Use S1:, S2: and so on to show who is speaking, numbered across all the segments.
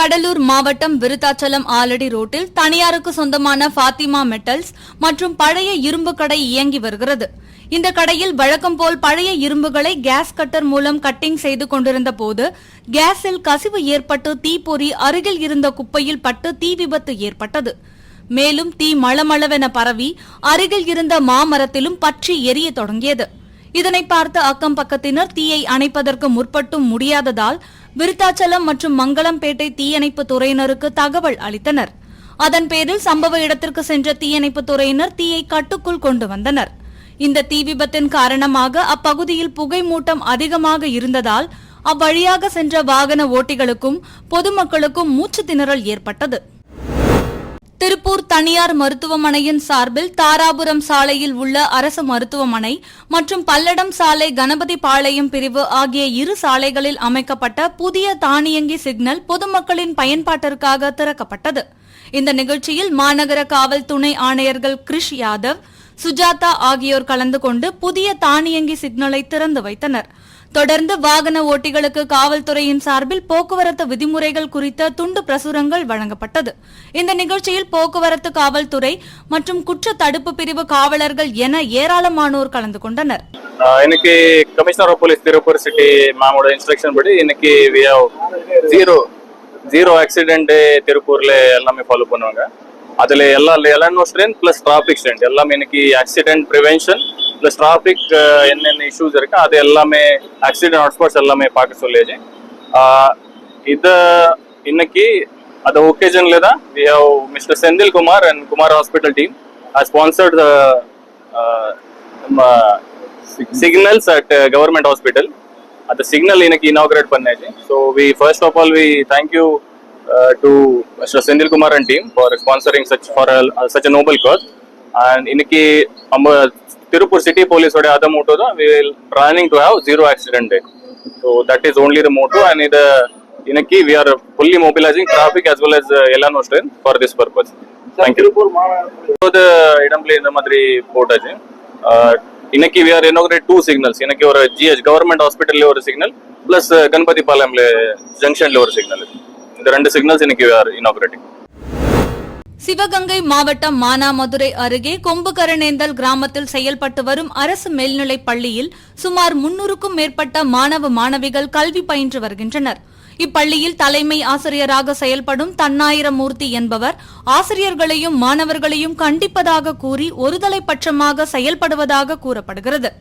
S1: கடலூர் மாவட்டம் விருத்தாச்சலம் ஆலடி ரோட்டில் தனியாருக்கு சொந்தமான பாத்திமா மெட்டல்ஸ் மற்றும் பழைய இரும்பு கடை இயங்கி வருகிறது. இந்த கடையில் வழக்கம் போல் பழைய இரும்புகளை கேஸ் கட்டர் மூலம் கட்டிங் செய்து கொண்டிருந்த போது கேஸில் கசிவு ஏற்பட்டு தீப்பொறி அருகில் இருந்த குப்பையில் பட்டு தீ விபத்து ஏற்பட்டது. மேலும் தீ மளமளவென பரவி அருகில் இருந்த மாமரத்திலும் பற்றி எரிய தொடங்கியது. இதனை பார்த்த அக்கம் பக்கத்தினர் தீயை அணைப்பதற்கு முற்பட்டும் முடியாததால் விருத்தாச்சலம் மற்றும் மங்களம்பேட்டை தீயணைப்பு துறையினருக்கு தகவல் அளித்தனர். அதன் பேரில் சம்பவ இடத்திற்கு சென்ற தீயணைப்பு துறையினர் தீயை கட்டுக்குள் கொண்டு வந்தனர். இந்த தீ விபத்தின் காரணமாக அப்பகுதியில் புகை மூட்டம் அதிகமாக இருந்ததால் அவ்வழியாக சென்ற வாகன ஓட்டிகளுக்கும் பொதுமக்களுக்கும் மூச்சு திணறல் ஏற்பட்டது. திருப்பூர் தனியார் மருத்துவமனையின் சார்பில் தாராபுரம் சாலையில் உள்ள அரசு மருத்துவமனை மற்றும் பல்லடம் சாலை கணபதி பாளையம் பிரிவு ஆகிய இரு சாலைகளில் அமைக்கப்பட்ட புதிய தானியங்கி சிக்னல் பொதுமக்களின் பயன்பாட்டிற்காக திறக்கப்பட்டது. இந்த நிகழ்ச்சியில் மாநகர காவல் துணை ஆணையர்கள் கிரிஷ் யாதவ், சுஜாதா ஆகியோர் கலந்து கொண்டு புதிய தானியங்கி சிக்னலை திறந்து வைத்தனர். தொடர்ந்து வாகன ஓட்டிகளுக்கு காவல்துறையின் சார்பில் போக்குவரத்து விதிமுறைகள் குறித்த துண்டு பிரசுரங்கள் வழங்கப்பட்டது. இந்த நிகழ்ச்சியில் போக்குவரத்து காவல்துறை மற்றும் குற்ற தடுப்பு பிரிவு காவலர்கள் என ஏராளமானோர் கலந்து கொண்டனர்.
S2: இன்னைக்கு commissioner of police Tiruppur city மேமோட இன்ஸ்ட்ரக்ஷன் படி இன்னைக்கு ஜீரோ ஆக்சிடென்ட் திருப்பூர்ல எல்லாமே ஃபாலோ பண்ணுவாங்க. அதுல எல்லாம் ஸ்ட்ரென்த் பிளஸ் டிராபிக் ஸ்ட்ரென்த் எல்லாமே இன்னைக்கு ஆக்சிடென்ட் ப்ரிவென்ஷன் பிளஸ் டிராபிக் என்னென்ன இஷ்யூஸ் இருக்கு அது எல்லாமே ஆக்சிடென்ட் ஹாட்ஸ்பாட்ஸ் எல்லாமே பார்க்க சொல்லியாச்சு. இது இன்னைக்கு அந்த ஒகேஷன்ல தான் we have Mr. Senthil Kumar and Kumar Hospital team has sponsored the signals at government hospital. அந்த சிக்னல் இன்னைக்கு inaugurate பண்ணாச்சு. So we first of all we thank you to Mr. Senthil Kumar and team for sponsoring such a noble cause. And இன்னைக்கு நம்ம Tiruppur city போலீஸோட other Moto தான் we will planning to have zero accident day. So that is only the motto. And இது இன்னைக்கு we are fully mobilizing traffic as well as எல்லா strength for this purpose. Thank you. இந்த இடம்ல இந்த மாதிரி போட்டாச்சு. இன்னைக்கு we are inaugurate 2 signals. இன்னைக்கு ஒரு GH கவர்மெண்ட் ஹாஸ்பிட்டல்ல ஒரு சிக்னல் பிளஸ் கணபதி பாளையம்ல ஜங்ஷன்ல ஒரு சிக்னல். இந்த ரெண்டு சிக்னல்ஸ் இன்னைக்கு we are inaugurating.
S1: சிவகங்கை மாவட்டம் மானாமதுரை அருகே கொம்புகரணேந்தல் கிராமத்தில் செயல்பட்டு வரும் அரசு மேல்நிலைப் பள்ளியில் சுமார் 300க்கும் மேற்பட்ட மாணவ மாணவிகள் கல்வி பயின்று வருகின்றனர். இப்பள்ளியில் தலைமை ஆசிரியராக செயல்படும் தன்னாயிரமூர்த்தி என்பவர் ஆசிரியர்களையும் மாணவர்களையும் கண்டிப்பதாக கூறி ஒருதலைப்பட்சமாக செயல்படுவதாக கூறப்படுகிறது.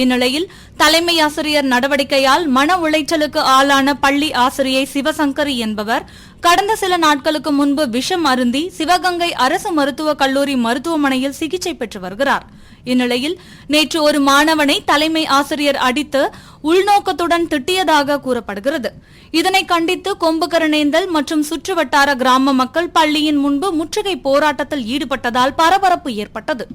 S1: இந்நிலையில் தலைமை ஆசிரியர் நடவடிக்கையால் மன உளைச்சலுக்கு ஆளான பள்ளி ஆசிரியை சிவசங்கரி என்பவர் கடந்த சில நாட்களுக்கு முன்பு விஷம் அருந்தி சிவகங்கை அரசு மருத்துவக் கல்லூரி மருத்துவமனையில் சிகிச்சை பெற்று வருகிறார். இந்நிலையில் நேற்று ஒரு மாணவனை தலைமை ஆசிரியர் அடித்து உள்நோக்கத்துடன் திட்டியதாக கூறப்படுகிறது. இதனை கண்டித்து கொம்புகரணேந்தல் மற்றும் சுற்றுவட்டார கிராம மக்கள் பள்ளியின் முன்பு முற்றுகை போராட்டத்தில் ஈடுபட்டதால் பரபரப்பு ஏற்பட்டது.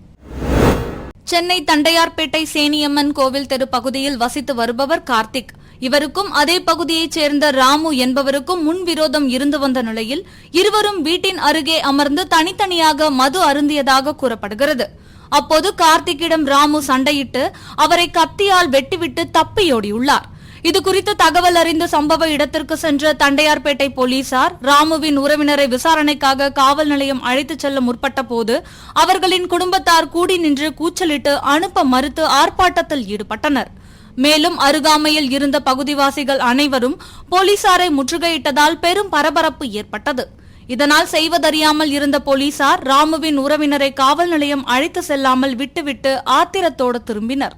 S1: சென்னை தண்டையார்பேட்டை சேனியம்மன் கோவில் தெரு பகுதியில் வசித்து வருபவர் கார்த்திக். இவருக்கும் அதே பகுதியைச் சேர்ந்த ராமு என்பவருக்கும் முன்விரோதம் இருந்து வந்த நிலையில் இருவரும் வீட்டின் அருகே அமர்ந்து தனித்தனியாக மது அருந்தியதாக கூறப்படுகிறது. அப்போது கார்த்திக்கிடம் ராமு சண்டையிட்டு அவரை கத்தியால் வெட்டிவிட்டு தப்பியோடியுள்ளார். இதுகுறித்து தகவல் அறிந்து சம்பவ இடத்திற்கு சென்ற தண்டையார்பேட்டை போலீசார் ராமுவின் உறவினரை விசாரணைக்காக காவல் நிலையம் அழைத்துச் செல்ல முற்பட்ட போது அவர்களின் குடும்பத்தார் கூடி நின்று கூச்சலிட்டு அனுப்ப மறுத்து ஆர்ப்பாட்டத்தில் ஈடுபட்டனர். மேலும் அருகாமையில் இருந்த பகுதிவாசிகள் அனைவரும் போலீசாரை முற்றுகையிட்டதால் பெரும் பரபரப்பு ஏற்பட்டது. இதனால் செய்வதறியாமல் இருந்த போலீசார் ராமுவின் உறவினரை காவல் நிலையம் அழைத்து செல்லாமல் விட்டுவிட்டு ஆத்திரத்தோடு திரும்பினர்.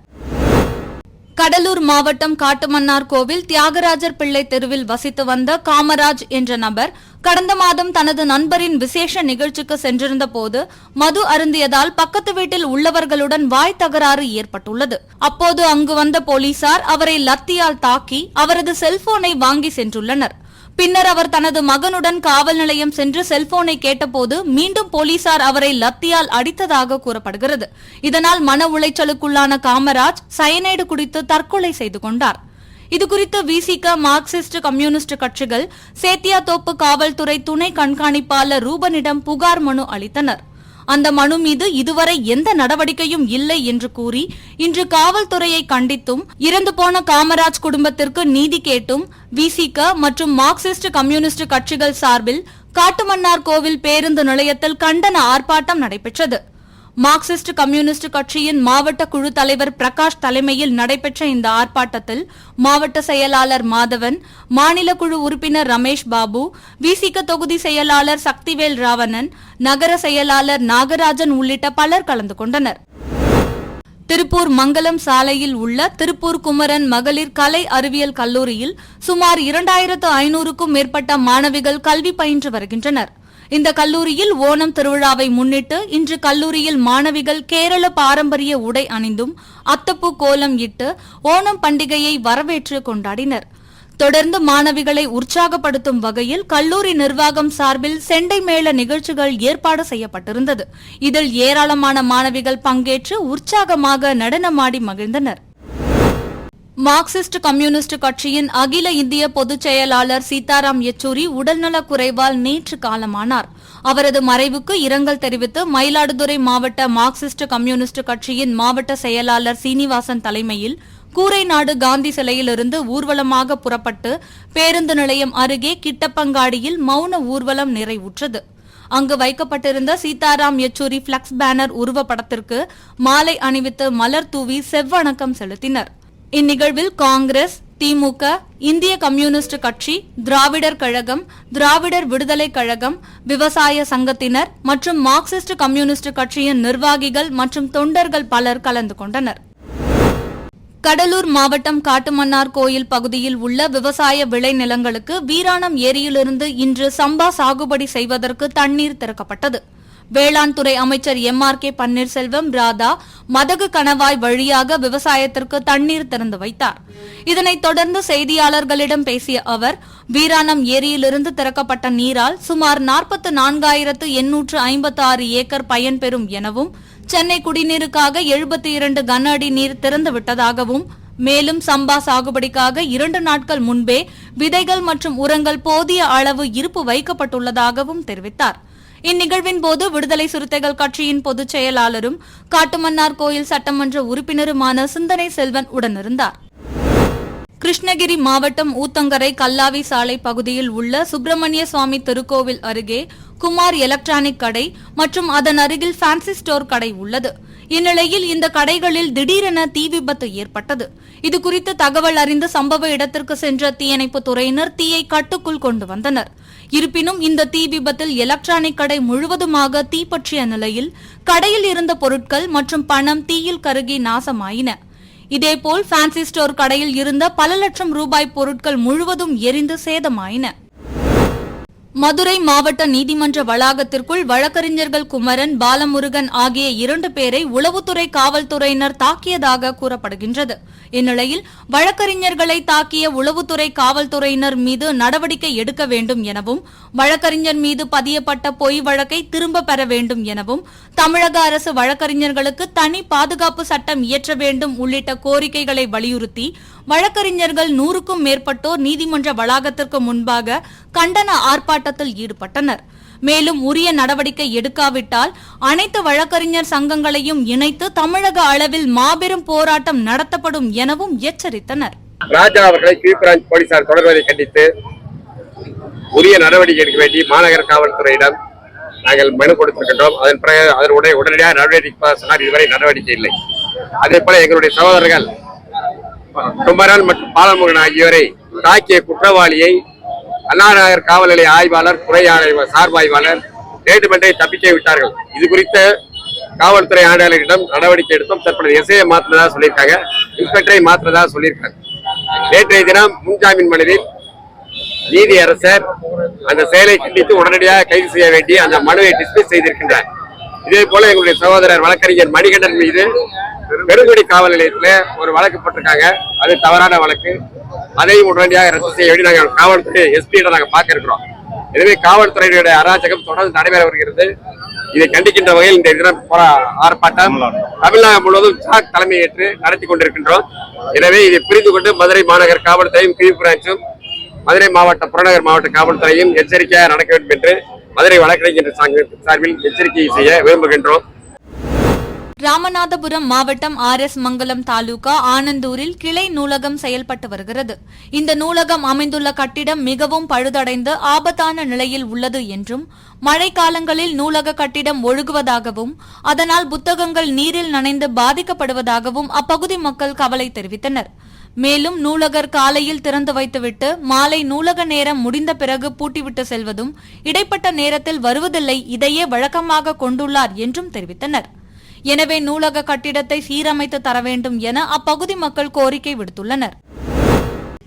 S1: கடலூர் மாவட்டம் காட்டுமன்னார் கோவில் தியாகராஜர் பிள்ளை தெருவில் வசித்து வந்த காமராஜ் என்ற நபர் கடந்த மாதம் தனது நண்பரின் விசேஷ நிகழ்ச்சிக்கு சென்றிருந்த போது மது அருந்தியதால் பக்கத்து வீட்டில் உள்ளவர்களுடன் வாய் தகராறு ஏற்பட்டுள்ளது. அப்போது அங்கு வந்த போலீசார் அவரை லத்தியால் தாக்கி அவரது செல்போனை வாங்கி சென்றுள்ளனர். பின்னர் அவர் தனது மகனுடன் காவல் நிலையம் சென்று செல்போனை கேட்டபோது மீண்டும் போலீசார் அவரை லத்தியால் அடித்ததாக கூறப்படுகிறது. இதனால் மன உளைச்சலுக்குள்ளான காமராஜ் சயனைடு குடித்து தற்கொலை செய்து கொண்டார். இதுகுறித்து விசிக, மார்க்சிஸ்ட் கம்யூனிஸ்ட் கட்சிகள் சேத்தியாத்தோப்பு காவல்துறை துணை கண்காணிப்பாளர் ரூபனிடம் புகார் மனு அளித்தனர். அந்த மனு மீது இதுவரை எந்த நடவடிக்கையும் இல்லை என்று கூறி இன்று காவல்துறையை கண்டித்தும் இறந்து போன காமராஜ் குடும்பத்திற்கு நீதி கேட்டும் விசிக மற்றும் மார்க்சிஸ்ட் கம்யூனிஸ்ட் கட்சிகள் சார்பில் காட்டுமன்னார் கோவில் பேருந்து நிலையத்தில் கண்டன ஆர்ப்பாட்டம் நடைபெற்றது. மார்க்சிஸ்ட் கம்யூனிஸ்ட் கட்சியின் மாவட்ட குழு தலைவர் பிரகாஷ் தலைமையில் நடைபெற்ற இந்த ஆர்ப்பாட்டத்தில் மாவட்ட செயலாளர் மாதவன், மாநில குழு உறுப்பினர் ரமேஷ் பாபு, விசிக தொகுதி செயலாளர் சக்திவேல் ராவணன், நகர செயலாளர் நாகராஜன் உள்ளிட்ட பலர் கலந்து கொண்டனர். திருப்பூர் மங்கலம் சாலையில் உள்ள திருப்பூர் குமரன் மகளிர் கலை அறிவியல் கல்லூரியில் சுமார் 2500க்கும் மேற்பட்ட மாணவிகள் கல்வி பயின்று வருகின்றனர். இந்த கல்லூரியில் ஓணம் திருவிழாவை முன்னிட்டு இன்று கல்லூரியில் மாணவிகள் கேரள பாரம்பரிய உடை அணிந்தும் அத்தப்பூ கோலம் இட்டு ஓணம் பண்டிகையை வரவேற்று கொண்டாடினர். தொடர்ந்து மாணவிகளை உற்சாகப்படுத்தும் வகையில் கல்லூரி நிர்வாகம் சார்பில் செண்டை மேள நிகழ்ச்சிகள் ஏற்பாடு செய்யப்பட்டிருந்தது. இதில் ஏராளமான மாணவிகள் பங்கேற்று உற்சாகமாக நடனமாடி மகிழ்ந்தனர். மார்க்சிஸ்ட் கம்யூனிஸ்ட் கட்சியின் அகில இந்திய பொதுச் செயலாளர் சீதாராம் யெச்சூரி உடல்நலக் குறைவால் நேற்று காலமானார். அவரது மறைவுக்கு இரங்கல் தெரிவித்து மயிலாடுதுறை மாவட்ட மார்க்சிஸ்ட் கம்யூனிஸ்ட் கட்சியின் மாவட்ட செயலாளர் சீனிவாசன் தலைமையில் கூரைநாடு காந்தி சிலையிலிருந்து ஊர்வலமாக புறப்பட்டு பேருந்து நிலையம் அருகே கிட்டப்பங்காடியில் மௌன ஊர்வலம் நிறைவுற்றது. அங்கு வைக்கப்பட்டிருந்த சீதாராம் யெச்சூரி பிளக்ஸ் பேனர் உருவப்படத்திற்கு மாலை அணிவித்து மலர் தூவி செவ்வணக்கம் செலுத்தினர். இந்நிகழ்வில் காங்கிரஸ், திமுக, இந்திய கம்யூனிஸ்ட் கட்சி, திராவிடர் கழகம், திராவிடர் விடுதலை கழகம், விவசாய சங்கத்தினர் மற்றும் மார்க்சிஸ்ட் கம்யூனிஸ்ட் கட்சியின் நிர்வாகிகள் மற்றும் தொண்டர்கள் பலர் கலந்து கொண்டனர். கடலூர் மாவட்டம் காட்டுமன்னார் கோயில் பகுதியில் உள்ள விவசாய விளைநிலங்களுக்கு வீராணம் ஏரியிலிருந்து இன்று சம்பா சாகுபடி செய்வதற்கு தண்ணீர் திறக்கப்பட்டது. வேளாண் துறை அமைச்சர் MRK பன்னீர்செல்வம் ராதா மதகு கணவாய் வழியாக விவசாயத்திற்கு தண்ணீர் திறந்து வைத்தார். இதனைத் தொடர்ந்து செய்தியாளர்களிடம் பேசிய அவர், வீராணம் ஏரியிலிருந்து திறக்கப்பட்ட நீரால் சுமார் 44,856 ஏக்கர் பயன்பெறும் எனவும், சென்னை குடிநீருக்காக 72 கன அடி நீர் திறந்துவிட்டதாகவும், மேலும் சம்பா சாகுபடிக்காக 2 நாட்கள் முன்பே விதைகள் மற்றும் உரங்கள் போதிய அளவு இருப்பு வைக்கப்பட்டுள்ளதாகவும் தெரிவித்தார். இந்நிகழ்வின் போது விடுதலை சிறுத்தைகள் கட்சியின் பொதுச் செயலாளரும் காட்டுமன்னார் கோயில் சட்டமன்ற உறுப்பினருமான சிந்தனை செல்வன் உடனிருந்தார். கிருஷ்ணகிரி மாவட்டம் ஊத்தங்கரை கல்லாவி சாலை பகுதியில் உள்ள சுப்பிரமணிய சுவாமி திருக்கோவில் அருகே குமார் எலக்ட்ரானிக் கடை மற்றும் அதன் அருகில் ஃபேன்சி ஸ்டோர் கடை உள்ளது. இந்நிலையில் இந்த கடைகளில் திடீரென தீ விபத்து ஏற்பட்டது. இதுகுறித்து தகவல் அறிந்து சம்பவ இடத்திற்கு சென்ற தீயணைப்புத் துறையினர் தீயை கட்டுக்குள் கொண்டு வந்தனர். இருப்பினும் இந்த தீ விபத்தில் எலக்ட்ரானிக் கடை முழுவதுமாக தீப்பற்றிய நிலையில் கடையில் இருந்த பொருட்கள் மற்றும் பணம் தீயில் கருகி நாசமாயின. இதேபோல் ஃபேன்சி ஸ்டோர் கடையில் இருந்த பல லட்சம் ரூபாய் பொருட்கள் முழுவதும் எரிந்து சேதமாயின. மதுரை மாவட்ட நீதிமன்ற வளாகத்திற்குள் வழக்கறிஞர்கள் குமரன், பாலமுருகன் ஆகிய 2 பேரை உளவுத்துறை காவல்துறையினர் தாக்கியதாக கூறப்படுகின்றது. இந்நிலையில் வழக்கறிஞர்களை தாக்கிய உளவுத்துறை காவல்துறையினர் மீது நடவடிக்கை எடுக்க வேண்டும் எனவும், வழக்கறிஞர் மீது பதியப்பட்ட பொய் வழக்கை திரும்ப பெற வேண்டும் எனவும், தமிழக அரசு வழக்கறிஞர்களுக்கு தனி பாதுகாப்பு சட்டம் இயற்ற வேண்டும் உள்ளிட்ட கோரிக்கைகளை வலியுறுத்தி வழக்கறிஞர்கள் 100க்கும் மேற்பட்டோர் நீதிமன்ற வளாகத்திற்கு முன்பாக கண்டன ஆர்ப்பாட்டத்தில் ஈடுபட்டனர். மேலும் உரிய நடவடிக்கை எடுக்காவிட்டால் அனைத்து வழக்கறிஞர் சங்கங்களையும் இணைத்து தமிழக அளவில் மாபெரும் போராட்டம் நடத்தப்படும் எனவும் எச்சரித்தனர்.
S3: ராஜா அவர்களை கியூபிரான்ச் போலீசார் தொடர்வதை கண்டித்து உரிய நடவடிக்கை எடுக்க வேண்டி மாநகர காவல்துறையிடம் நாங்கள் மனு கொடுத்திருக்கின்றோம். அதனுடைய உடனடியாக நடவடிக்கை சொன்னார். இதுவரை நடவடிக்கை இல்லை. அதே போல எங்களுடைய சகோதரர்கள் குமரன் மற்றும் பாலமுருகன் ஆகியோரை தாக்கிய குற்றவாளியை அண்ணா நகர் காவல் நிலைய ஆய்வாளர், துறை சார்பாய்வாளர் வேண்டுமென்றே தப்பிக்க விட்டார்கள். இது குறித்த காவல்துறை ஆணையாளரிடம் நடவடிக்கை எடுத்தோம். தற்போது எஸ்ஐயை மாற்றினதாக சொல்லியிருக்காங்க, இன்ஸ்பெக்டரை மாற்றினதாக சொல்லியிருக்காங்க. நேற்றைய தினம் முன்ஜாமீன் மனுவில் நீதியரசர் அந்த செயலை கண்டித்து உடனடியாக கைது செய்ய வேண்டி அந்த மனுவை டிஸ்மிஸ் செய்திருக்கின்றார். இதே போல எங்களுடைய சகோதரர் வழக்கறிஞர் மணிகண்டன் மீது பெருங்குடி காவல் நிலையத்தில் ஒரு வழக்கு போட்டிருக்காங்க. அது தவறான வழக்கு. அதையும் உடனடியாக ரத்து செய்ய வேண்டி நாங்கள் காவல்துறை எஸ்பியிடம் நாங்கள் பார்க்க இருக்கிறோம். எனவே காவல்துறையினுடைய அராஜகம் தொடர்ந்து நடைபெற வருகிறது. இதை கண்டிக்கின்ற வகையில் இந்த தினம் ஆர்ப்பாட்டம் தமிழ்நாடு முழுவதும் ஜாக் தலைமையேற்று நடத்தி கொண்டிருக்கின்றோம். எனவே இதை புரிந்து கொண்டு மதுரை மாநகர் காவல்துறையும் கியூ பிரான்ச்சும் மதுரை மாவட்ட புறநகர் மாவட்ட காவல்துறையும் எச்சரிக்கையாக நடக்க வேண்டும் என்று மதுரை வழக்கறிஞர் சார்பில் எச்சரிக்கை செய்ய விரும்புகின்றோம்.
S1: ராமநாதபுரம் மாவட்டம் ஆர்.எஸ். மங்கலம் தாலுகா ஆனந்தூரில் கிளை நூலகம் செயல்பட்டு வருகிறது. இந்த நூலகம் அமைந்துள்ள கட்டிடம் மிகவும் பழுதடைந்து ஆபத்தான நிலையில் உள்ளது என்றும், மழைக்காலங்களில் நூலக கட்டிடம் ஒழுகுவதாகவும், அதனால் புத்தகங்கள் நீரில் நனைந்து பாதிக்கப்படுவதாகவும் அப்பகுதி மக்கள் கவலை தெரிவித்தனர். மேலும் நூலகர் காலையில் திறந்து வைத்துவிட்டு மாலை நூலக நேரம் முடிந்த பிறகு பூட்டிவிட்டு செல்வதும், இடைப்பட்ட நேரத்தில் வருவதில்லை, இதையே வழக்கமாக கொண்டுள்ளார் என்றும் தெரிவித்தனர். எனவே நூலக கட்டிடத்தை சீரமைத்து தர வேண்டும் என அப்பகுதி மக்கள் கோரிக்கை விடுத்துள்ளனர்.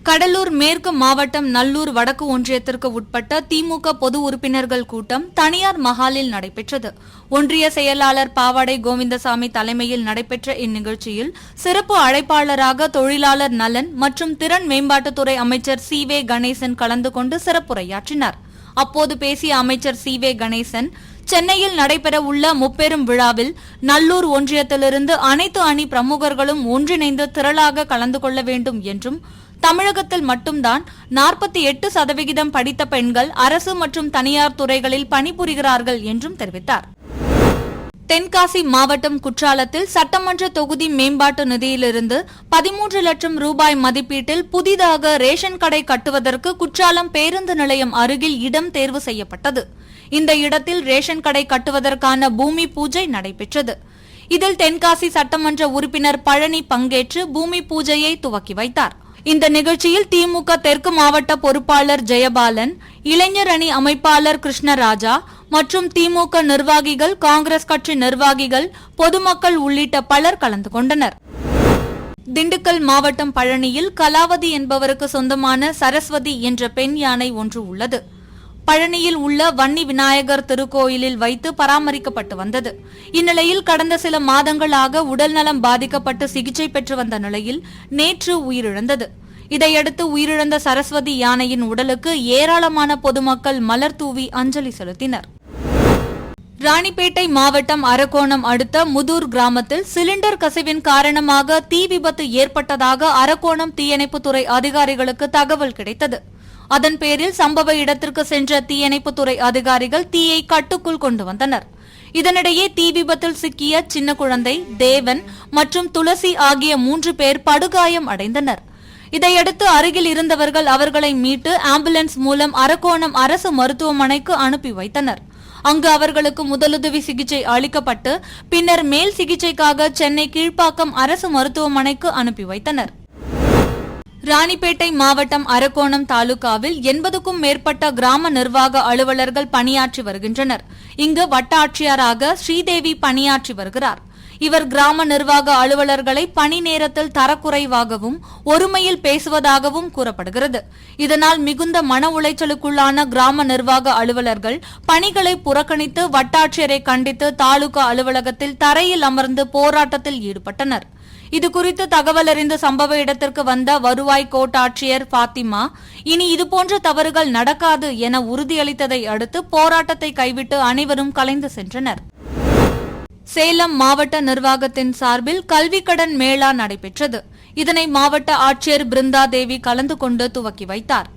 S1: கடலூர் மேற்கு மாவட்டம் நல்லூர் வடக்கு ஒன்றியத்திற்கு உட்பட்ட திமுக பொது உறுப்பினர்கள் கூட்டம் தனியார் மஹாலில் நடைபெற்றது. ஒன்றிய செயலாளர் பாவாடை கோவிந்தசாமி தலைமையில் நடைபெற்ற இந்நிகழ்ச்சியில் சிறப்பு அழைப்பாளராக தொழிலாளர் நலன் மற்றும் திறன் மேம்பாட்டுத்துறை அமைச்சர் சி.வே. கணேசன் கலந்து கொண்டு சிறப்புரையாற்றினார். அப்போது பேசிய அமைச்சர் சி.வே. கணேசன், சென்னையில் நடைபெற உள்ள முப்பெரும் விழாவில் நல்லூர் ஒன்றியத்திலிருந்து அனைத்து அணி பிரமுகர்களும் ஒன்றிணைந்து திரளாக கலந்து கொள்ள வேண்டும் என்றும், தமிழகத்தில் மட்டும்தான் 48% படித்த பெண்கள் அரசு மற்றும் தனியார் துறைகளில் பணிபுரிகிறார்கள் என்றும் தெரிவித்தார். தென்காசி மாவட்டம் குற்றாலத்தில் சட்டமன்ற தொகுதி மேம்பாட்டு நிதியிலிருந்து 13 லட்சம் ரூபாய் மதிப்பீட்டில் புதிதாக ரேஷன் கடை கட்டுவதற்கு குற்றாலம் பேருந்து நிலையம் அருகில் இடம் தேர்வு செய்யப்பட்டது. இந்த இடத்தில் ரேஷன் கடை கட்டுவதற்கான பூமி பூஜை நடைபெற்றது. இதில் தென்காசி சட்டமன்ற உறுப்பினர் பழனி பங்கேற்று பூமி பூஜையை துவக்கி வைத்தார். இந்த நிகழ்ச்சியில் திமுக தெற்கு மாவட்ட பொறுப்பாளர் ஜெயபாலன், இளைஞர் அணி அமைப்பாளர் கிருஷ்ணராஜா மற்றும் திமுக நிர்வாகிகள், காங்கிரஸ் கட்சி நிர்வாகிகள், பொதுமக்கள் உள்ளிட்ட பலர் கலந்து கொண்டனர். திண்டுக்கல் மாவட்டம் பழனியில் கலாவதி என்பவருக்கு சொந்தமான சரஸ்வதி என்ற பெண் யானை ஒன்று உள்ளது. பழனியில் உள்ள வன்னி விநாயகர் திருக்கோயிலில் வைத்து பராமரிக்கப்பட்டு வந்தது. இந்நிலையில் கடந்த சில மாதங்களாக உடல்நலம் பாதிக்கப்பட்டு சிகிச்சை பெற்று வந்த நிலையில் நேற்று உயிரிழந்தது. இதையடுத்து உயிரிழந்த சரஸ்வதி யானையின் உடலுக்கு ஏராளமான பொதுமக்கள் மலர் தூவி அஞ்சலி செலுத்தினர். ராணிப்பேட்டை மாவட்டம் அரக்கோணம் அடுத்த முதூர் கிராமத்தில் சிலிண்டர் கசிவின் காரணமாக தீ விபத்து ஏற்பட்டதாக அரக்கோணம் தீயணைப்புத்துறை அதிகாரிகளுக்கு தகவல் கிடைத்தது. அதன் பேரில் சம்பவ இடத்திற்கு சென்ற தீயணைப்புத்துறை அதிகாரிகள் தீயை கட்டுக்குள் கொண்டு வந்தனர். இதனிடையே தீ விபத்தில் சிக்கிய சின்ன குழந்தை, தேவன் மற்றும் துளசி ஆகிய 3 பேர் படுகாயம் அடைந்தனர். இதையடுத்து அருகில் இருந்தவர்கள் அவர்களை மீட்டு ஆம்புலன்ஸ் மூலம் அரக்கோணம் அரசு மருத்துவமனைக்கு அனுப்பி வைத்தனர். அங்கு அவர்களுக்கு முதலுதவி சிகிச்சை அளிக்கப்பட்டு பின்னர் மேல் சிகிச்சைக்காக சென்னை கீழ்ப்பாக்கம் அரசு மருத்துவமனைக்கு அனுப்பி வைத்தனர். ராணிப்பேட்டை மாவட்டம் அரக்கோணம் தாலுகாவில் 80க்கும் மேற்பட்ட கிராம நிர்வாக அலுவலர்கள் பணியாற்றி வருகின்றனர். இங்கு வட்ட ஆட்சியராக ஸ்ரீதேவி பணியாற்றி வருகிறார். இவர் கிராம நிர்வாக அலுவலர்களை பணி நேரத்தில் தரக்குறைவாகவும் ஒருமையில் பேசுவதாகவும் கூறப்படுகிறது. இதனால் மிகுந்த மன உளைச்சலுக்குள்ளான கிராம நிர்வாக அலுவலர்கள் பணிகளை புறக்கணித்து வட்டாட்சியரை கண்டித்து தாலுகா அலுவலகத்தில் தரையில் அமர்ந்து போராட்டத்தில் ஈடுபட்டனர். இதுகுறித்து தகவல் அறிந்த சம்பவ இடத்திற்கு வந்த வருவாய் கோட்டாட்சியர் பாத்திமா, இனி இதுபோன்ற தவறுகள் நடக்காது என உறுதியளித்ததை அடுத்து போராட்டத்தை கைவிட்டு அனைவரும் கலைந்து சென்றனர். சேலம் மாவட்ட நிர்வாகத்தின் சார்பில் கல்விக்கடன் மேளா நடைபெற்றது. இதனை மாவட்ட ஆட்சியர் பிருந்தா தேவி கலந்து கொண்டு துவக்கி வைத்தார்.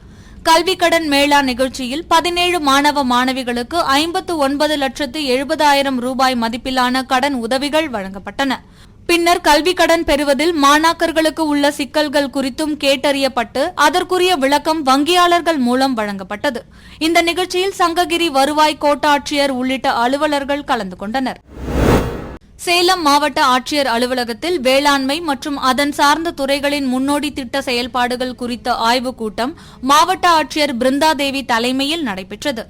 S1: கல்விக்கடன் மேளா நிகழ்ச்சியில் 17 மாணவ மாணவிகளுக்கு 59,70,000 ரூபாய் மதிப்பிலான கடன் உதவிகள் வழங்கப்பட்டன. பின்னர் கல்வி கடன் பெறுவதில் மாணாக்கர்களுக்கு உள்ள சிக்கல்கள் குறித்தும் கேட்டறியப்பட்டு அதற்குரிய விளக்கம் வங்கியாளர்கள் மூலம் வழங்கப்பட்டது. இந்த நிகழ்ச்சியில் சங்ககிரி வருவாய் கோட்டாட்சியர் உள்ளிட்ட அலுவலர்கள் கலந்து கொண்டனர். சேலம் மாவட்ட ஆட்சியர் அலுவலகத்தில் வேளாண்மை மற்றும் அதன் சார்ந்த துறைகளின் முன்னோடி திட்ட செயல்பாடுகள் குறித்த ஆய்வுக் கூட்டம் மாவட்ட ஆட்சியர் பிருந்தா தேவி தலைமையில் நடைபெற்றது.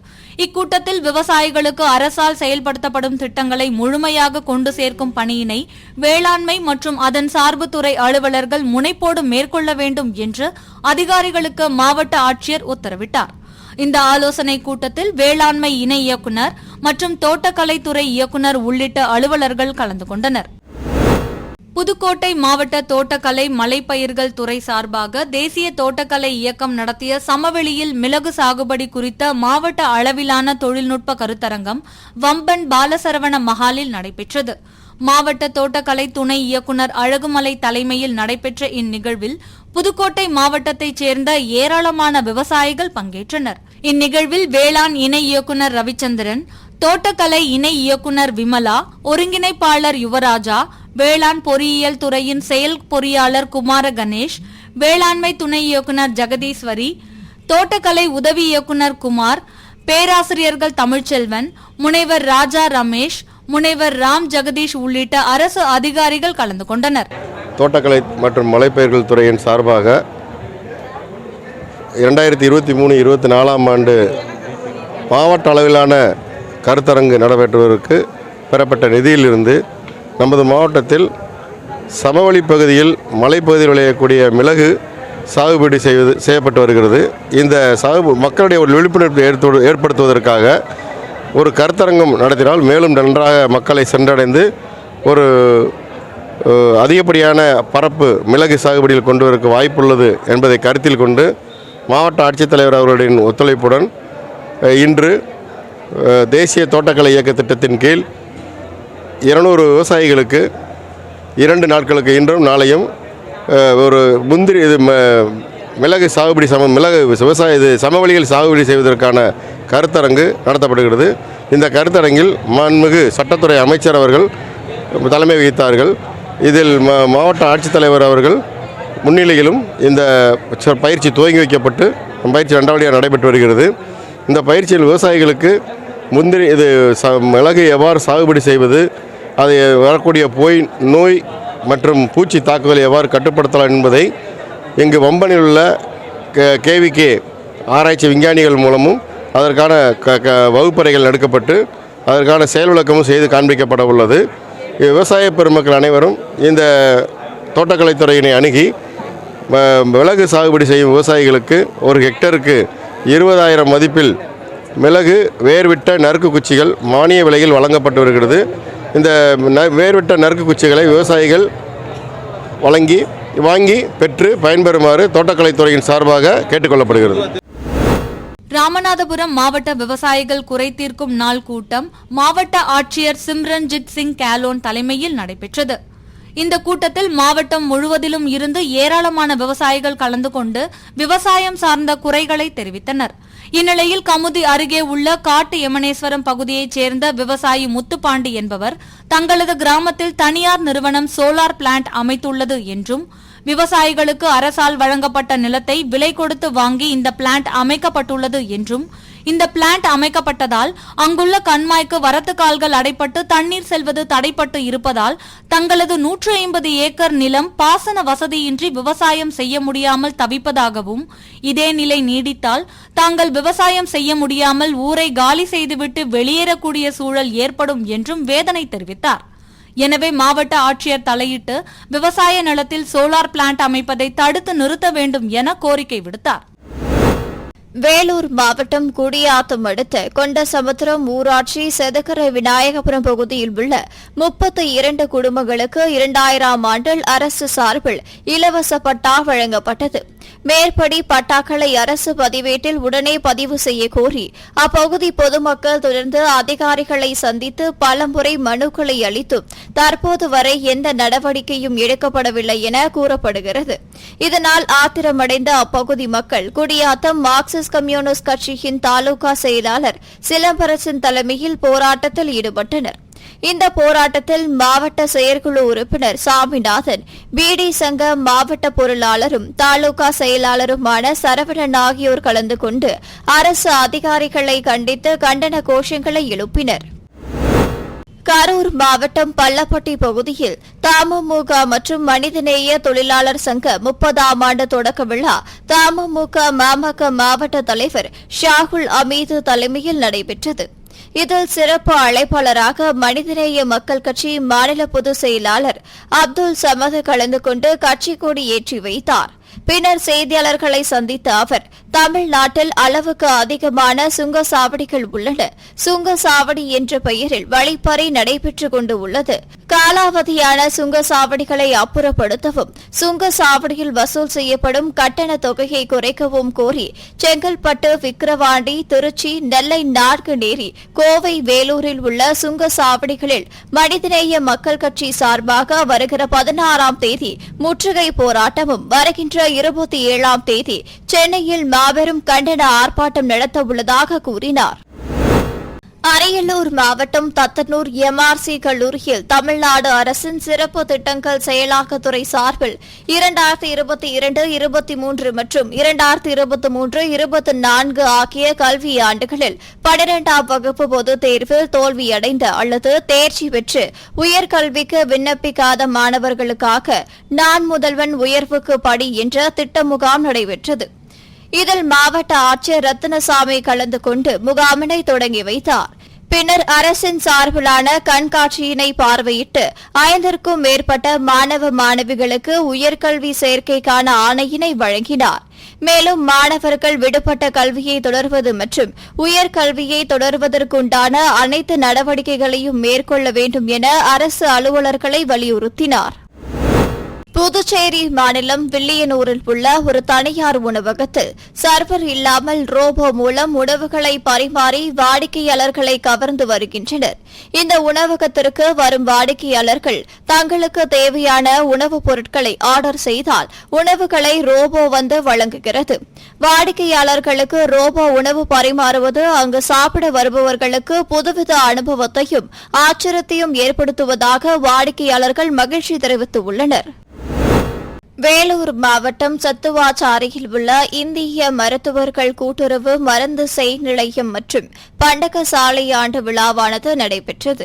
S1: இக்கூட்டத்தில் விவசாயிகளுக்கு அரசால் செயல்படுத்தப்படும் திட்டங்களை முழுமையாக கொண்டு சேர்க்கும் பணியினை வேளாண்மை மற்றும் அதன் சார்பு துறை அலுவலர்கள் முனைப்போடு மேற்கொள்ள வேண்டும் என்று அதிகாரிகளுக்கு மாவட்ட ஆட்சியர் உத்தரவிட்டார். இந்த ஆலோசனை கூட்டத்தில் வேளாண்மை இணை இயக்குநர் மற்றும் தோட்டக்கலைத்துறை இயக்குநர் உள்ளிட்ட அலுவலர்கள் கலந்து கொண்டனர். புதுக்கோட்டை மாவட்ட தோட்டக்கலை மலைப்பயிர்கள் துறை சார்பாக தேசிய தோட்டக்கலை இயக்கம் நடத்திய சமவெளியில் மிளகு சாகுபடி குறித்த மாவட்ட அளவிலான தொழில்நுட்ப கருத்தரங்கம் வம்பன் பாலசரவண மஹாலில் நடைபெற்றது. மாவட்ட தோட்டக்கலை துணை இயக்குநர் அழகுமலை தலைமையில் நடைபெற்ற இந்நிகழ்வில் புதுக்கோட்டை மாவட்டத்தைச் சேர்ந்த ஏராளமான விவசாயிகள் பங்கேற்றனர். இந்நிகழ்வில் வேளாண் இணை இயக்குநர் ரவிச்சந்திரன், தோட்டக்கலை இணை இயக்குநர் விமலா, ஒருங்கிணைப்பாளர் யுவராஜா, வேளாண் பொறியியல் துறையின் செயல் பொறியாளர் குமார கணேஷ், வேளாண்மை துணை இயக்குநர் ஜெகதீஸ்வரி, தோட்டக்கலை உதவி இயக்குநர் குமார், பேராசிரியர்கள் தமிழ்ச்செல்வன், முனைவர் ராஜா ரமேஷ், முனைவர் ராம் ஜெகதீஷ் உள்ளிட்ட அரசு அதிகாரிகள் கலந்து கொண்டனர்.
S4: தோட்டக்கலை மற்றும் மலைப்பயிர்கள் துறையின் சார்பாக 2023-24 ஆண்டு மாவட்ட அளவிலான கருத்தரங்கு நடைபெற்றுவதற்கு பெறப்பட்ட நிதியிலிருந்து நமது மாவட்டத்தில் சமவெளி பகுதியில் மலைப்பகுதியில் விளையக்கூடிய மிளகு சாகுபடி செய்யப்பட்டு வருகிறது. இந்த மக்களுடைய ஒரு விழிப்புணர்வு ஏற்படுத்துவதற்காக ஒரு கருத்தரங்கம் நடத்தினால் மேலும் நன்றாக மக்களை சென்றடைந்து ஒரு அதிகப்படியான பரப்பு மிளகு சாகுபடியில் கொண்டு வரக்கு வாய்ப்புள்ளது என்பதை கருத்தில் கொண்டு மாவட்ட ஆட்சித்தலைவர் அவர்களின் ஒத்துழைப்புடன் இன்று தேசிய தோட்டக்கலை இயக்க திட்டத்தின் கீழ் 200 விவசாயிகளுக்கு 2 நாட்களுக்கு இன்றும் நாளையும் ஒரு முந்திரி மிளகு சாகுபடி சமவெளியில் சாகுபடி செய்வதற்கான கருத்தரங்கு நடத்தப்படுகிறது. இந்த கருத்தரங்கில் மாண்புமிகு சட்டத்துறை அமைச்சர் அவர்கள் தலைமை வகித்தார்கள். இதில் மாவட்ட ஆட்சித்தலைவர் அவர்கள் முன்னிலையிலும் இந்த பயிற்சி துவங்கி வைக்கப்பட்டு பயிற்சி 2ஆம் நடைபெற்று வருகிறது. இந்த பயிற்சியில் விவசாயிகளுக்கு மிளகு எவ்வாறு சாகுபடி செய்வது, அதை வரக்கூடிய நோய் மற்றும் பூச்சி தாக்குதலை எவ்வாறு கட்டுப்படுத்தலாம் என்பதை இங்கு வம்பனில் உள்ள KVK ஆராய்ச்சி விஞ்ஞானிகள் மூலமும் அதற்கான வகுப்பறைகள் நடக்கப்பட்டு அதற்கான செயல் விளக்கமும் செய்து காண்பிக்கப்பட உள்ளது. விவசாய பெருமக்கள் அனைவரும் இந்த தோட்டக்கலைத்துறையினை அணுகி மிளகு சாகுபடி செய்யும் விவசாயிகளுக்கு ஒரு ஹெக்டருக்கு 20,000 மதிப்பில் மிளகு வேர்விட்ட நறுக்கு குச்சிகள் மானிய விலையில் வழங்கப்பட்டு வருகிறது. இந்த வேர்விட்ட நறுக்கு குச்சிகளை விவசாயிகள் வாங்கி பெற்று பயன்பெறுமாறு தோட்டக்கலைத்துறையின் சார்பாக கேட்டுக்கொள்ளப்படுகிறது.
S1: ராமநாதபுரம் மாவட்ட விவசாயிகள் குறை தீர்க்கும் நாள் கூட்டம் மாவட்ட ஆட்சியர் சிம்ரன்ஜித் சிங் கேலோன் தலைமையில் நடைபெற்றது. இந்த கூட்டத்தில் மாவட்டம் முழுவதிலும் இருந்து ஏராளமான விவசாயிகள் கலந்து கொண்டு விவசாயம் சார்ந்த குறைகளை தெரிவித்தனர். இந்நிலையில் கமுதி அருகே உள்ள காட்டு எமனேஸ்வரம் பகுதியைச் சேர்ந்த விவசாயி முத்துப்பாண்டி என்பவர் தங்களது கிராமத்தில் தனியார் நிறுவனம் சோலார் பிளான்ட் அமைத்துள்ளது என்றும், விவசாயிகளுக்கு அரசால் வழங்கப்பட்ட நிலத்தை விலை கொடுத்து வாங்கி இந்த பிளான்ட் அமைக்கப்பட்டுள்ளது என்றும், இந்த பிளான்ட் அமைக்கப்பட்டதால் அங்குள்ள கண்மாய்க்கு வரத்து கால்கள் அடைப்பட்டு தண்ணீர் செல்வது தடைப்பட்டு இருப்பதால் தங்களது 150 ஏக்கர் நிலம் பாசன வசதியின்றி விவசாயம் செய்ய முடியாமல் தவிப்பதாகவும், இதே நிலை நீடித்தால் தாங்கள் விவசாயம் செய்ய முடியாமல் ஊரை காலி செய்துவிட்டு வெளியேறக்கூடிய சூழல் ஏற்படும் என்றும் வேதனை தெரிவித்தார். எனவே மாவட்ட ஆட்சியர் தலையிட்டு விவசாய நிலத்தில் சோலார் பிளான்ட் அமைப்பதை தடுத்து நிறுத்த வேண்டும் என கோரிக்கை விடுத்தார்.
S5: வேலூர் மாவட்டம் குடியாத்தம் அடுத்த கொண்டசமுத்திரம் ஊராட்சி செதக்கரை விநாயகபுரம் பகுதியில் உள்ள 32 குடும்பங்களுக்கு 2000ஆம் ஆண்டில் அரசு சார்பில் இலவச பட்டா வழங்கப்பட்டது. மேற்படி பட்டாக்களை அரசு பதிவேட்டில் உடனே பதிவு செய்ய கோரி அப்பகுதி பொதுமக்கள் தொடர்ந்து அதிகாரிகளை சந்தித்து பலமுறை மனுக்களை அளித்தும் தற்போது வரை எந்த நடவடிக்கையும் எடுக்கப்படவில்லை என கூறப்படுகிறது. இதனால் ஆத்திரமடைந்த அப்பகுதி மக்கள் குடியாத்தம் மார்க்சிஸ்ட் கம்யூனிஸ்ட் கட்சியின் தாலுகா செயலாளர் சிலம்பரசன் தலைமையில் போராட்டத்தில் ஈடுபட்டனர். இந்த போராட்டத்தில் மாவட்ட செயற்குழு உறுப்பினர் சாமிநாதன், பிடி சங்க மாவட்ட பொருளாளரும் தாலுகா செயலாளருமான சரவணன் ஆகியோர் கலந்து கொண்டு அரசு அதிகாரிகளை கண்டித்து கண்டன கோஷங்களை எழுப்பினர். கரூர் மாவட்டம் பள்ளப்பட்டி பகுதியில் தமுமுக மற்றும் மனிதநேய தொழிலாளர் சங்க 30ஆம் ஆண்டு தொடக்க விழா தமுமுக மாமக மாவட்ட தலைவர் ஷாகுல் அமீது தலைமையில் நடைபெற்றது. இதில் சிறப்பு அழைப்பாளராக மனிதநேய மக்கள் கட்சி மாநில பொதுச் செயலாளர் அப்துல் சமது கலந்து கொண்டு கட்சி கொடி ஏற்றி வைத்தார். பின்னர் செய்தியாளர்களை சந்தித்த அவர், தமிழ்நாட்டில் அளவுக்கு அதிகமான சுங்கசாவடிகள் உள்ளன. சுங்கசாவடி என்ற பெயரில் வழிப்பறி நடைபெற்றுக் கொண்டு உள்ளது. காலாவதியான சுங்கசாவடிகளை அப்புறப்படுத்தவும், சுங்கசாவடியில் வசூல் செய்யப்படும் கட்டண தொகையை குறைக்கவும் கோரி செங்கல்பட்டு, விக்கிரவாண்டி, திருச்சி, நெல்லை, நான்குநேரி, கோவை, வேலூரில் உள்ள சுங்கசாவடிகளில் மனிதநேய மக்கள் கட்சி சார்பாக வருகிற 16ஆம் தேதி முற்றுகை போராட்டமும், வருகின்ற 27ஆம் தேதி சென்னையில் மாபெரும் கண்டன ஆர்ப்பாட்டம் நடத்த உள்ளதாக கூறினார். அரியலூர் மாவட்டம் தத்தனூர் எம்ஆர்சி கல்லூரியில் தமிழ்நாடு அரசின் சிறப்பு திட்டங்கள் செயலாக்கத்துறை சார்பில் 2022-23 மற்றும் 2023-24 ஆகிய கல்வியாண்டுகளில் 12ஆம் வகுப்பு பொதுத் தேர்வில் தோல்வியடைந்த அல்லது தேர்ச்சி பெற்று உயர்கல்விக்கு விண்ணப்பிக்காத மாணவர்களுக்காக நான் முதல்வன் உயர்வுக்கு படி என்ற திட்ட முகாம் நடைபெற்றது. இதில் மாவட்ட ஆட்சியர் ரத்தினசாமி கலந்து கொண்டு முகாமினை தொடங்கி வைத்தார். பின்னர் அரசின் சார்பிலான கண்காட்சியினை பார்வையிட்டு 5க்கும் மேற்பட்ட மாணவ மாணவிகளுக்கு உயர்கல்வி சேர்க்கைக்கான ஆணையினை வழங்கினார். மேலும் மாணவர்கள் விடுபட்ட கல்வியை தொடர்வது மற்றும் உயர்கல்வியை தொடர்வதற்குண்டான அனைத்து நடவடிக்கைகளையும் மேற்கொள்ள வேண்டும் என அரசு அலுவலர்களை வலியுறுத்தினார். புதுச்சேரி மாநிலம் வில்லியனூரில் உள்ள ஒரு தனியார் உணவகத்தில் சர்வர் இல்லாமல் ரோபோ மூலம் உணவுகளை பரிமாறி வாடிக்கையாளர்களை கவர்ந்து வருகின்றனர். இந்த உணவகத்திற்கு வரும் வாடிக்கையாளர்கள் தங்களுக்கு தேவையான உணவுப் பொருட்களை ஆர்டர் செய்தால் உணவுகளை ரோபோ வந்து வழங்குகிறது. வாடிக்கையாளர்களுக்கு ரோபோ உணவு பரிமாறுவது அங்கு சாப்பிட வருபவர்களுக்கு புதுவித அனுபவத்தையும் ஆச்சரியத்தையும் ஏற்படுத்துவதாக வாடிக்கையாளர்கள் மகிழ்ச்சி தெரிவித்துள்ளனர். வேலூர் மாவட்டம் சத்துவாச்சாரியில் உள்ள இந்திய மருத்துவர்கள் கூட்டுறவு மருந்து செய் நிலையம் மற்றும் பண்டகசாலை ஆண்டு விழாவானது நடைபெற்றது.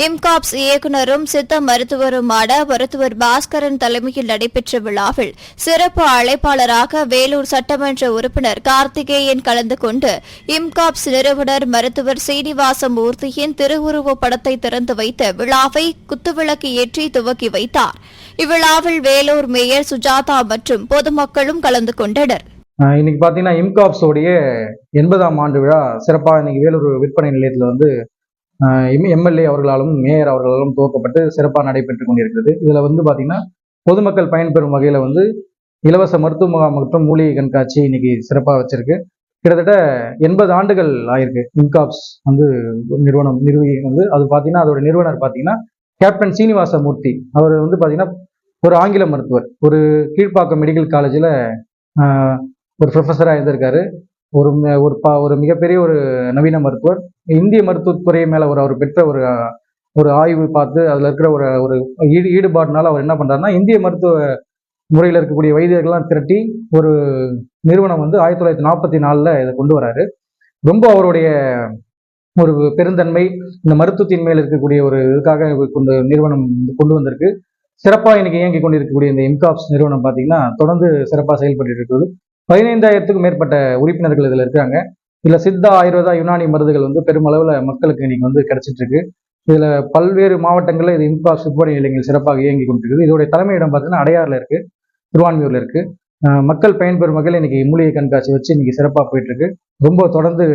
S5: இம்காப்ஸ் இயக்குநரும் சித்த மருத்துவருமான மருத்துவர் பாஸ்கரன் தலைமையில் நடைபெற்ற விழாவில் சிறப்பு அழைப்பாளராக வேலூர் சட்டமன்ற உறுப்பினர் கார்த்திகேயன் கலந்து கொண்டு இம்காப்ஸ் நிறுவனர் மருத்துவர் சீனிவாசமூர்த்தியின் திருவுருவப் படத்தை திறந்து வைத்து விழாவை குத்துவிளக்கு ஏற்றி துவக்கி வைத்தார். இவ்விழாவில் வேலூர் மேயர் சுஜாதா மற்றும் பொதுமக்களும் கலந்து கொண்டனர்.
S6: இன்னைக்கு பாத்தீங்கன்னா இம்காப்ஸ் உடைய 80ஆம் ஆண்டு விழா சிறப்பாக இன்னைக்கு வேலூர் விற்பனை நிலையத்தில் வந்து எம்எல்ஏ அவர்களாலும் மேயர் அவர்களாலும் துவக்கப்பட்டு சிறப்பாக நடைபெற்றுக் கொண்டிருக்கிறது. இதுல வந்து பாத்தீங்கன்னா பொதுமக்கள் பயன்பெறும் வகையில வந்து இலவச மருத்துவ முகாம் மற்றும் மூலிகை கண்காட்சி இன்னைக்கு சிறப்பாக வச்சிருக்கு. கிட்டத்தட்ட 80 ஆண்டுகள் ஆயிருக்கு இம்காப்ஸ் வந்து நிறுவனம் நிறுவி வந்து அது பாத்தீங்கன்னா அதோட நிறுவனர் பாத்தீங்கன்னா கேப்டன் சீனிவாசமூர்த்தி. அவர் வந்து பாத்தீங்கன்னா ஒரு ஆங்கில மருத்துவர், ஒரு கீழ்ப்பாக்கம் மெடிக்கல் காலேஜில் ஒரு ப்ரொஃபஸராக இருந்திருக்காரு. ஒரு மிகப்பெரிய ஒரு நவீன மருத்துவர். இந்திய மருத்துவத்துறை மேலே அவர் பெற்ற ஒரு ஆய்வு பார்த்து அதில் இருக்கிற ஒரு ஈடுபாடுனால அவர் என்ன பண்ணுறாருன்னா இந்திய மருத்துவ முறையில் இருக்கக்கூடிய வைத்தியர்கள்லாம் திரட்டி ஒரு நிறுவனம் வந்து 1944 இதை கொண்டு வராரு. ரொம்ப அவருடைய ஒரு பெருந்தன்மை இந்த மருத்துவத்தின் மேல் இருக்கக்கூடிய ஒரு இதுக்காக கொண்டு நிறுவனம் கொண்டு வந்திருக்கு. சிறப்பாக இன்னைக்கு இயங்கி கொண்டிருக்கக்கூடிய இந்த இம்காப்ஸ் நிறுவனம் பார்த்தீங்கன்னா தொடர்ந்து சிறப்பாக செயல்பட்டு இருக்கிறது. 15,000க்கும் மேற்பட்ட உறுப்பினர்கள் இதில் இருக்காங்க. இதில் சித்தா, ஆயுர்வேதா, யுனானி மருந்துகள் வந்து பெருமளவில் மக்களுக்கு இன்னைக்கு வந்து கிடைச்சிட்டு இருக்கு. இதில் பல்வேறு மாவட்டங்களில் இது இம்காப்ஸ் விற்பனை நிலையங்கள் சிறப்பாக இயங்கி கொண்டிருக்குது. இதோடைய தலைமையிடம் பார்த்தீங்கன்னா அடையாறில் இருக்கு, திருவான்மியூர்ல இருக்கு. மக்கள் பயன்பெறும் வகையில் இன்னைக்கு மூலிகை கண்காட்சி வச்சு இன்னைக்கு சிறப்பாக போயிட்டு இருக்கு. ரொம்ப தொடர்ந்து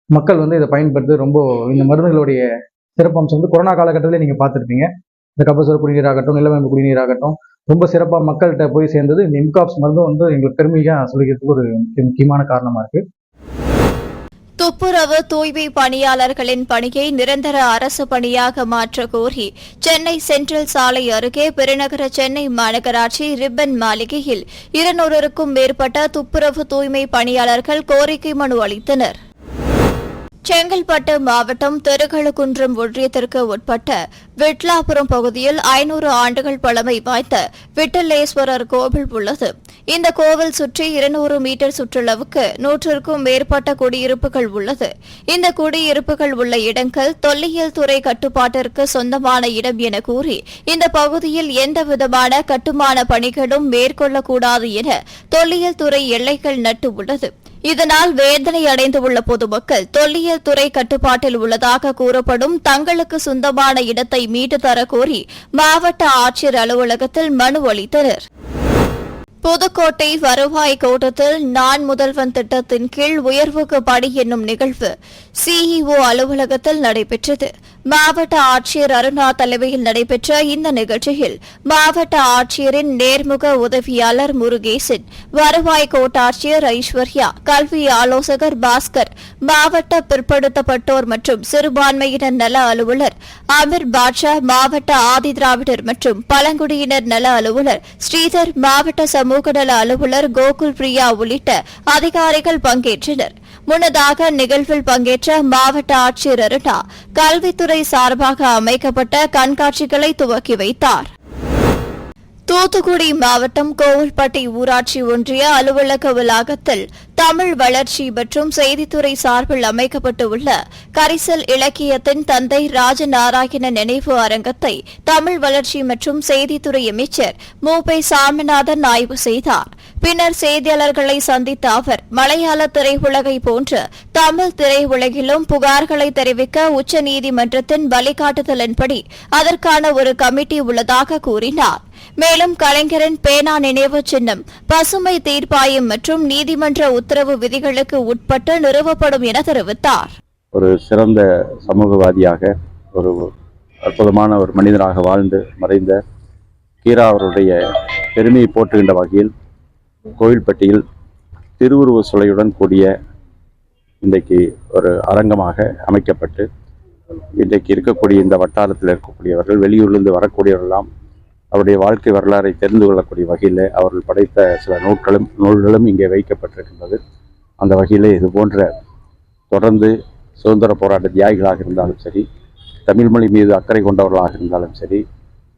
S6: மக்கள் வந்து இதை பயன்படுத்தி ரொம்ப இந்த மருந்துகளுடைய சிறப்பம்சம் வந்து கொரோனா காலகட்டத்திலே நீங்க பார்த்துருப்பீங்க. இந்த கபசுர குடிநீராகட்டும், நிலவேம்பு குடிநீராகட்டும் ரொம்ப சிறப்பாக மக்கள்கிட்ட போய் சேர்ந்தது இந்த இம்காப்ஸ் மருந்து வந்து எங்களுக்கு பெருமையாக சொல்லிக்கிறதுக்கு ஒரு முக்கியமான காரணமா இருக்கு.
S5: துப்புரவு தூய்மை பணியாளர்களின் பணியை நிரந்தர அரசு பணியாக மாற்ற கோரி சென்னை சென்ட்ரல் சாலை அருகே பெருநகர சென்னை மாநகராட்சி ரிப்பன் மாளிகையில் 200க்கும் மேற்பட்ட துப்புரவு தூய்மை பணியாளர்கள் கோரிக்கை மனு அளித்தனர். செங்கல்பட்டு மாவட்டம் திருக்கழுக்குன்றம் ஒன்றியத்திற்கு உட்பட்ட விட்லாபுரம் பகுதியில் 500 ஆண்டுகள் பழமை வாய்ந்த விட்டலேஸ்வரர் கோவில் உள்ளது. இந்த கோவில் சுற்றி 200 மீட்டர் சுற்றளவுக்கு 100க்கும் மேற்பட்ட குடியிருப்புகள் உள்ளது. இந்த குடியிருப்புகள் உள்ள இடங்கள் தொல்லியல் துறை கட்டுப்பாட்டிற்கு சொந்தமான இடம் என கூறி இந்த பகுதியில் எந்தவிதமான கட்டுமான பணிகளும் மேற்கொள்ளக்கூடாது என தொல்லியல் துறை எல்லைகள் நட்டு உள்ளது. இதனால் வேதனை அடைந்துள்ள பொதுமக்கள் தொல்லியல் துறை கட்டுப்பாட்டில் உள்ளதாக கூறப்படும் தங்களுக்கு சொந்தமான இடத்தை மீட்டு தர கோரி மாவட்ட ஆட்சியர் அலுவலகத்தில் மனு அளித்தனர். புதுக்கோட்டை வருவாய் கோட்டத்தில் நான் முதல்வன் திட்டத்தின் கீழ் உயர்வுக்கு படி என்னும் நிகழ்வு சிஇஓ அலுவலகத்தில் நடைபெற்றது. மாவட்ட ஆட்சியர் அருணா தலைமையில் நடைபெற்ற இந்த நிகழ்ச்சியில் மாவட்ட ஆட்சியரின் நேர்முக உதவியாளர் முருகேசன், வருவாய் கோட்டாட்சியர் ஐஸ்வர்யா, கல்வி ஆலோசகர் பாஸ்கர், மாவட்ட பிற்படுத்தப்பட்டோர் மற்றும் சிறுபான்மையினர் நல அலுவலர் அமீர் பாட்ஷா, மாவட்ட ஆதிதிராவிடர் மற்றும் பழங்குடியினர் நல அலுவலர் ஸ்ரீதர், மாவட்ட சமூக நல அலுவலர் கோகுல் பிரியா உள்ளிட்ட அதிகாரிகள் பங்கேற்றனர். முன்னதாக நிகழ்வில் பங்கேற்ற மாவட்ட ஆட்சியர் அருணா கல்வித்துறை சார்பாக அமைக்கப்பட்ட கண்காட்சிகளை துவக்கி வைத்தார். தூத்துக்குடி மாவட்டம் கோவில்பட்டி ஊராட்சி ஒன்றிய அலுவலக வளாகத்தில் தமிழ் வளர்ச்சி மற்றும் செய்தித்துறை சார்பில் அமைக்கப்பட்டுள்ள கரிசல் இலக்கியத்தின் தந்தை ராஜநாராயணன் நினைவு அரங்கத்தை தமிழ் வளர்ச்சி மற்றும் செய்தித்துறை அமைச்சர் மூபை சாமிநாதன் ஆய்வு செய்தார். பின்னர் செய்தியாளர்களை சந்தித்த அவர், மலையாள திரையுலகை போன்று தமிழ் திரையுலகிலும் புகார்களை தெரிவிக்க உச்சநீதிமன்றத்தின் வழிகாட்டுதலின்படி அதற்கான ஒரு கமிட்டி உள்ளதாக கூறினார். மேலும் கலைஞரின் பேனா நினைவு சின்னம் பசுமை தீர்ப்பாயம் மற்றும் நீதிமன்ற உத்தரவு விதிகளுக்கு உட்பட்டு நிறுவப்படும் என தெரிவித்தார்.
S7: ஒரு சிறந்த சமூகவாதியாக, ஒரு அற்புதமான ஒரு மனிதராக வாழ்ந்து மறைந்த கீரா அவருடைய பெருமையை போற்றுகின்ற வகையில் கோவில்பட்டியில் திருவுருவ சிலையுடன் கூடிய இன்றைக்கு ஒரு அரங்கமாக அமைக்கப்பட்டு, இன்றைக்கு இருக்கக்கூடிய இந்த வட்டாரத்தில் இருக்கக்கூடியவர்கள், வெளியூர்லேருந்து வரக்கூடியவர்களெல்லாம் அவருடைய வாழ்க்கை வரலாறை தெரிந்து கொள்ளக்கூடிய வகையில் அவர்கள் படைத்த சில நூல்களும் இங்கே வைக்கப்பட்டிருக்கின்றது. அந்த வகையில் இது போன்ற தொடர்ந்து சுதந்திர போராட்ட தியாகிகளாக இருந்தாலும் சரி, தமிழ்மொழி மீது அக்கறை கொண்டவர்களாக இருந்தாலும் சரி,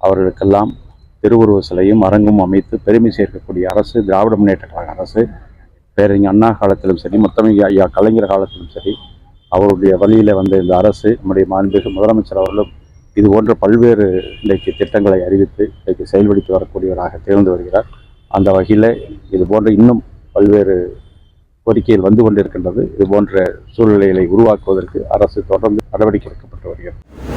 S7: அவர்களுக்கெல்லாம் திருவுருவ சிலையும் அரங்கும் அமைத்து பெருமை சேர்க்கக்கூடிய அரசு திராவிட முன்னேற்ற கழக அரசு. பேரறிஞர் அண்ணா காலத்திலும் சரி, முத்தமிழ் ஐயா கலைஞர் காலத்திலும் சரி, அவருடைய வழியில் வந்த இந்த அரசு, நம்முடைய மாண்புமிகு முதலமைச்சர் அவர்களும் இது போன்ற பல்வேறு இன்றைக்கு திட்டங்களை அறிவித்து இன்றைக்கு செயல்படுத்தி வரக்கூடியவராக திகழ்ந்து வருகிறார். அந்த வகையில் இது போன்ற இன்னும் பல்வேறு கோரிக்கைகள் வந்து கொண்டிருக்கின்றது. இது போன்ற சூழ்நிலைகளை உருவாக்குவதற்கு அரசு தொடர்ந்து நடவடிக்கை எடுக்கப்பட்டு வருகிறது.